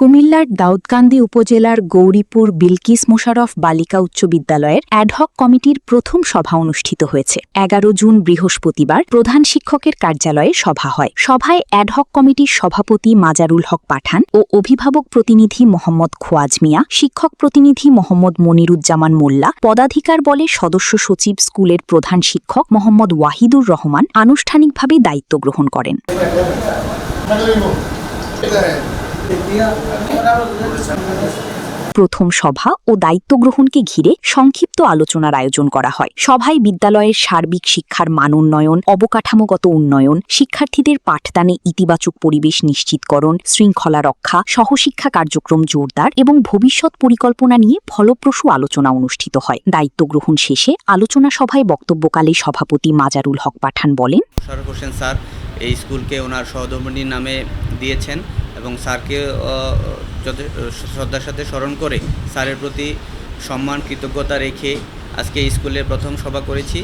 কুমিল্লার দাউদকান্দি উপজেলার গৌরীপুর বিলকিস মোশাররফ বালিকা উচ্চ বিদ্যালয়ের অ্যাডহক কমিটির প্রথম সভা অনুষ্ঠিত হয়েছে। ১১ জুন বৃহস্পতিবার প্রধান শিক্ষকের কার্যালয়ে সভা হয়। সভায় অ্যাডহক কমিটির সভাপতি মাজারুল হক পাঠান ও অভিভাবক প্রতিনিধি মোহাম্মদ খোয়াজ মিয়া, শিক্ষক প্রতিনিধি মোহাম্মদ মনিরুজ্জামান মোল্লা, পদাধিকার বলে সদস্য সচিব স্কুলের প্রধান শিক্ষক মোহাম্মদ ওয়াহিদুর রহমান আনুষ্ঠানিকভাবে দায়িত্ব গ্রহণ করেন। প্রথম সভা ও দায়িত্ব গ্রহণকে ঘিরে সংক্ষিপ্ত আলোচনার আয়োজন করা হয়। সভায় বিদ্যালয়ের সার্বিক শিক্ষার মান উন্নয়ন, অবকাঠামোগত উন্নয়ন, শিক্ষার্থীদের পাঠদানে ইতিবাচক পরিবেশ নিশ্চিতকরণ, শৃঙ্খলা রক্ষা, সহশিক্ষা কার্যক্রম জোরদার এবং ভবিষ্যৎ পরিকল্পনা নিয়ে ফলপ্রসূ আলোচনা অনুষ্ঠিত হয়। দায়িত্ব গ্রহণ শেষে আলোচনা সভায় বক্তব্যকালে সভাপতি মাজারুল হক পাঠান বলেন, মোশাররফ হোসেন স্যার এই স্কুলকে ওনার সহধর্মিণীর নামে দিয়েছেন এবং স্যারকে শ্রদ্ধার সাথে স্মরণ করে স্যারের প্রতি সম্মান কৃতজ্ঞতা রেখে আজকে স্কুলের প্রথম সভা করেছি।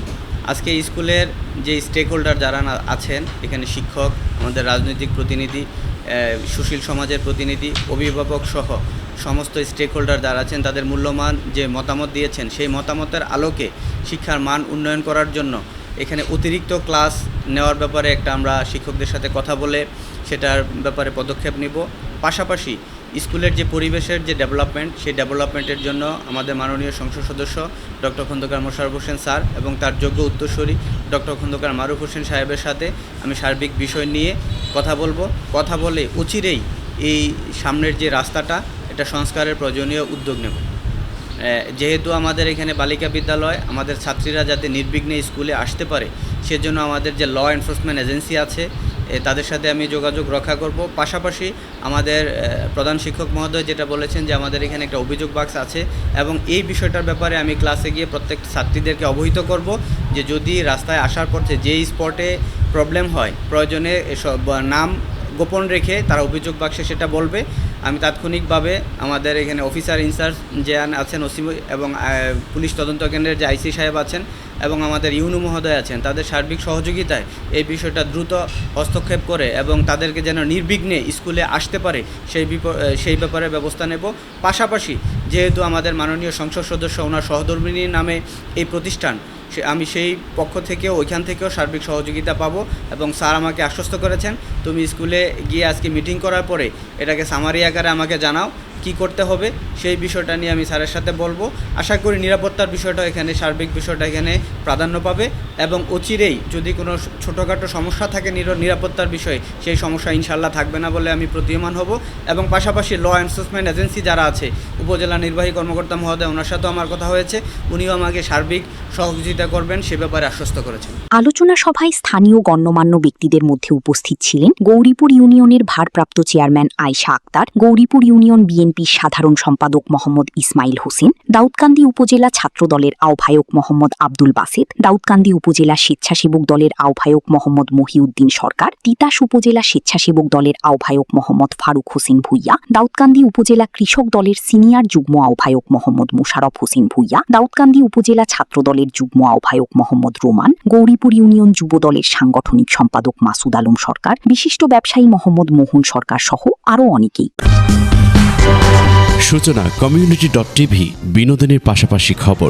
আজকে স্কুলের যে স্টেক হোল্ডার যারা আছেন, এখানে শিক্ষক, আমাদের রাজনৈতিক প্রতিনিধি, সুশীল সমাজের প্রতিনিধি, অভিভাবক সহ সমস্ত স্টেক হোল্ডার যারা আছেন, তাদের মূল্যবান যে মতামত দিয়েছেন, সেই মতামতের আলোকে শিক্ষার মান উন্নয়ন করার জন্য এখানে অতিরিক্ত ক্লাস নেওয়ার ব্যাপারে আমরা শিক্ষকদের সাথে কথা বলে সেটার ব্যাপারে পদক্ষেপ নেব। পাশাপাশি স্কুলের যে পরিবেশের যে ডেভেলপমেন্ট, সেই ডেভেলপমেন্টের জন্য আমাদের মাননীয় সংসদ সদস্য ডক্টর খন্দকার মোশাররফ হোসেন স্যার এবং তার যোগ্য উত্তরসূরি ডক্টর খন্দকার মারুফ হোসেন সাহেবের সাথে আমি সার্বিক বিষয় নিয়ে কথা বলে অচিরেই এই সামনের যে রাস্তাটা, এটা সংস্কারের প্রয়োজনীয় উদ্যোগ নেব। যেহেতু আমাদের এখানে বালিকা বিদ্যালয়, আমাদের ছাত্রীরা যাতে নির্বিঘ্নে স্কুলে আসতে পারে সেজন্য আমাদের যে ল এনফোর্সমেন্ট এজেন্সি আছে তাদের সাথে আমি যোগাযোগ রক্ষা করব। পাশাপাশি আমাদের প্রধান শিক্ষক মহোদয় যেটা বলেছেন যে আমাদের এখানে একটা অভিযোগ বাক্স আছে এবং এই বিষয়টার ব্যাপারে আমি ক্লাসে গিয়ে প্রত্যেক ছাত্রীদেরকে অবহিত করব যে যদি রাস্তায় আসার পথে যেই স্পটে প্রবলেম হয়, প্রয়োজনে নাম গোপন রেখে তারা অভিযোগ বাক্সে সেটা বলবে। আমি তাৎক্ষণিকভাবে আমাদের এখানে অফিসার ইনচার্জ যে আছেন ওসি এবং পুলিশ তদন্ত কেন্দ্রের যে আইসি সাহেব আছেন এবং আমাদের ইউনু মহোদয় আছেন, তাদের সার্বিক সহযোগিতায় এই বিষয়টা দ্রুত হস্তক্ষেপ করে এবং তাদেরকে যেন নির্বিঘ্নে স্কুলে আসতে পারে সেই ব্যাপারে ব্যবস্থা নেব। পাশাপাশি যেহেতু আমাদের মাননীয় সংসদ সদস্য ওনার সহধর্মিণীর নামে এই প্রতিষ্ঠান, আমি সেই পক্ষ থেকেও ওইখান থেকেও সার্বিক সহযোগিতা পাবো এবং স্যার আমাকে আশ্বস্ত করেছেন তুমি স্কুলে গিয়ে আজকে মিটিং করার পরে এটাকে সামারি আকারে আমাকে জানাও কি করতে হবে, সেই বিষয়টা নিয়ে আমি স্যারের সাথে বলবো। আশা করি নিরাপত্তার বিষয়টা এখানে, সার্বিক বিষয়টা এখানে প্রাধান্য পাবে এবং অচিরেই যদি কোনো ছোটোখাটো সমস্যা থাকে নিরাপত্তার বিষয়ে, সেই সমস্যা ইনশাল্লাহ থাকবে না বলে আমি প্রতীয়মান হব। এবং পাশাপাশি ল এনফোর্সমেন্ট এজেন্সি যারা আছে, উপজেলা নির্বাহী কর্মকর্তা মহোদয়, ওনার সাথেও আমার কথা হয়েছে, উনিও আমাকে সার্বিক সহযোগিতা করবেন সে ব্যাপারে আশ্বস্ত করেছেন। আলোচনা সভায় স্থানীয় গণ্যমান্য ব্যক্তিদের মধ্যে উপস্থিত ছিলেন গৌরীপুর ইউনিয়নের ভারপ্রাপ্ত চেয়ারম্যান আয়েশা আক্তার, গৌরীপুর ইউনিয়ন বিএনপির সাধারণ সম্পাদক মোহাম্মদ ইসমাইল হোসেন, দাউদকান্দি উপজেলা ছাত্রদলের আহ্বায়ক মোহাম্মদ আব্দুল বাসেত, দাউদকান্দি উপজেলা স্বেচ্ছাসেবক দলের আহ্বায়ক মোহাম্মদ মহিউদ্দিন সরকার, তিতাস উপজেলা স্বেচ্ছাসেবক দলের আহ্বায়ক মোহাম্মদ ফারুক হোসেন ভুইয়া, দাউদকান্দি উপজেলা কৃষক দলের সিনিয়র যুগ্ম আহ্বায়ক মোহাম্মদ মোশাররফ হোসেন ভুইয়া, দাউদকান্দি উপজেলা ছাত্রদলের যুগ্ম আহ্বায়ক মোহাম্মদ রোমান, গৌরীপুর ইউনিয়ন যুব দলের সাংগঠনিক সম্পাদক মাসুদ আলম সরকার, বিশিষ্ট ব্যবসায়ী মোহাম্মদ মোহন সরকার সহ আরও অনেকেই। সূচনা community.tv, বিনোদনের পাশাপাশি খবর।